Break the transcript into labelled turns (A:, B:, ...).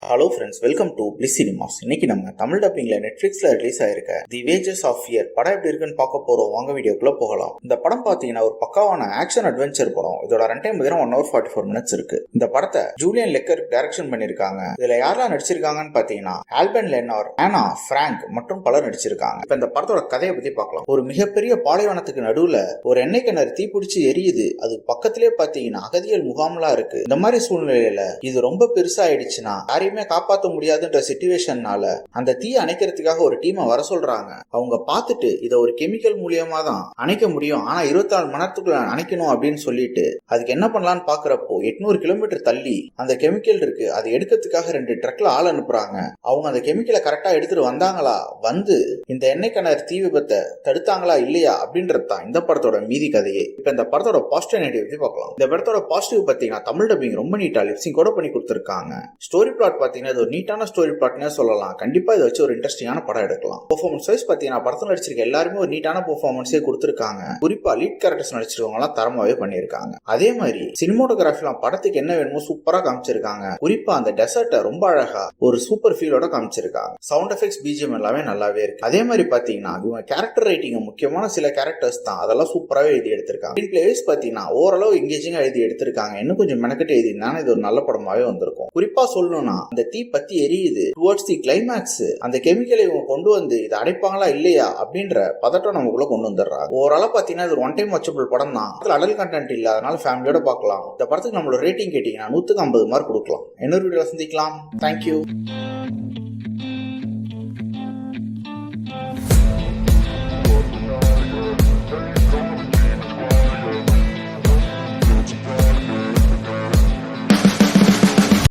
A: Hello friends, welcome to bliss cinemas. இன்னைக்கு நம்ம Tamil டப்பிங்ல நெட்ஃபிளிக்ஸ்ல release ஆயிருக்க தி வேஜஸ் ஆஃப் ஃபியர் படம் எப்படி இருக்குன்னு பார்க்க போறோம். வாங்க வீடியோக்குள்ள போகலாம். இந்த படம் பாத்தீங்கன்னா ஒரு பக்காவான ஆக்ஷன் அட்வென்ச்சர் படம். இதோட ரன் டைம் 1:44 இருக்கு. இந்த படத்தை ஜூலியன் லெக்கர் டைரக்ஷன் பண்ணிருக்காங்க. இதுல யாரெல்லாம் நடிச்சிருக்காங்கன்னு பாத்தீங்கன்னா ஆல்பன் லெனார், ஆனா பிராங்க் மற்றும் பலர் நடிச்சிருக்காங்க. இப்ப இந்த படத்தோட கதையை பத்தி பார்க்கலாம். ஒரு மிகப்பெரிய பாலைவனத்துக்கு நடுவுல ஒரு எண்ணெய் கிணறு தீப்பிடிச்சு எரியுது. அது பக்கத்திலே பாத்தீங்கன்னா அகதிகள் முகாம்லாம் இருக்கு. இந்த மாதிரி சூழ்நிலையில இது ரொம்ப பெருசா ஆயிடுச்சுன்னா யாரையுமே காப்பாற்ற முடியாதுன்ற சிச்சுவேஷன்னால அந்த தீ அணைக்கிறதுக்காக ஒரு டீமை வர சொல்றாங்க. அவங்க பார்த்துட்டு இதை ஒரு கெமிக்கல் மூலியமா தான் அணைக்க முடியும், ஆனா 24 மணி நேரத்துக்குள்ள அணைக்கணும் அப்படின்னு சொல்லிட்டு அதுக்கு என்ன பண்ணலான்னு பாக்குறப்போ 800 கிலோமீட்டர் தள்ளி அந்த கெமிக்கல் இருக்கு. அதை எடுக்கிறதுக்காக 2 ட்ரக்ல ஆள் அனுப்புறாங்க. அவங்க அந்த கெமிக்கலை கரெக்டா எடுத்துட்டு வந்தாங்களா, வந்து இந்த எண்ணெய் கிணறு தீ விபத்தை தடுத்தாங்களா இல்லையா அப்படின்றது தான் இந்த படத்தோட மீதி கதையே. இப்ப இந்த படத்தோட பாசிட்டிவ் நெகட்டிவ் பத்தி பார்க்கலாம். இந்த படத்தோட பாசிட்டிவ் பாத்தீங்கன்னா தமிழ் டப்பிங் ரொம்ப நீட்டா லிப்சிங் கூட பண்ணி கொடுத்திருக்காங்க. ஸ்டோரி பிளாட் பாத்தீங்கன்னா இது ஒரு நீட்டான ஸ்டோரி பிளாட்னே சொல்லலாம். கண்டிப்பா இதை வச்சு ஒரு இன்ட்ரெஸ்டிங்கான படம் எடுக்கலாம். பெர்ஃபார்மன்ஸ் வைஸ் பாத்தீங்கன்னா படத்துல நடிச்சிருக்க எல்லாருமே ஒரு நீட்டான பெர்ஃபார்மன்ஸே கொடுத்திருக்காங்க. குறிப்பா லீட் கேரக்டர்ஸ் நடிச்சிருக்கவங்க எல்லாம் தரமாவே பண்ணிருக்காங்க. அதே மாதிரி சினிமோட்டோகிராஃபிலாம் படத்துக்கு என்ன வேணுமோ சூப்பரா காமிச்சிருக்காங்க. குறிப்பா அந்த டெசர்ட்டை ரொம்ப அழகா ஒரு சூப்பர் ஃபீலோட காமிச்சிருக்காங்க. சவுண்ட் எஃபெக்ட்ஸ், பிஜிஎம் எல்லாமே நல்லாவே இருக்கு. அதே மாதிரி பாத்தீங்கன்னா இவங்க கேரக்டர் ரைட்டிங் முக்கியமான சில கேரக்டர்ஸ் தான் அதெல்லாம் சூப்பராகவே எழுதி எடுத்திருக்காங்க. ஸ்கிரீன் பிளே வைஸ் பாத்தீங்கன்னா ஓரளவு எங்கேஜிங்கா எழுதி எடுத்திருக்காங்க. இன்னும் கொஞ்சம் மெனக்கட்டு எழுதினாலும் இது ஒரு நல்ல படமாவே வந்திருக்கும். குறிப்பா சொல்லணும்னா அந்த தீ பத்தி எரியுது, டுவர்ட்ஸ் தி கிளைமேக்ஸ் அந்த கெமிக்கலை இவங்க கொண்டு வந்து இதை அடைப்பாங்களா இல்லையா அப்படின்ற பதட்டம் நமக்குள்ள கொண்டு வந்துடுறாங்க. ஓவராலா பாத்தீங்கன்னா இது ஒன் டைம் வாட்சபிள் படம் தான். அதுல அடல் கண்டென்ட் இல்ல, அதனால ஃபேமிலியோட பார்க்கலாம். இந்த படத்துக்கு நம்மளோட ரேட்டிங் கேட்டீங்கன்னா 150 மார்க் கொடுக்கலாம். இன்னொரு வீடியோல சந்திக்கலாம். தேங்க்யூ.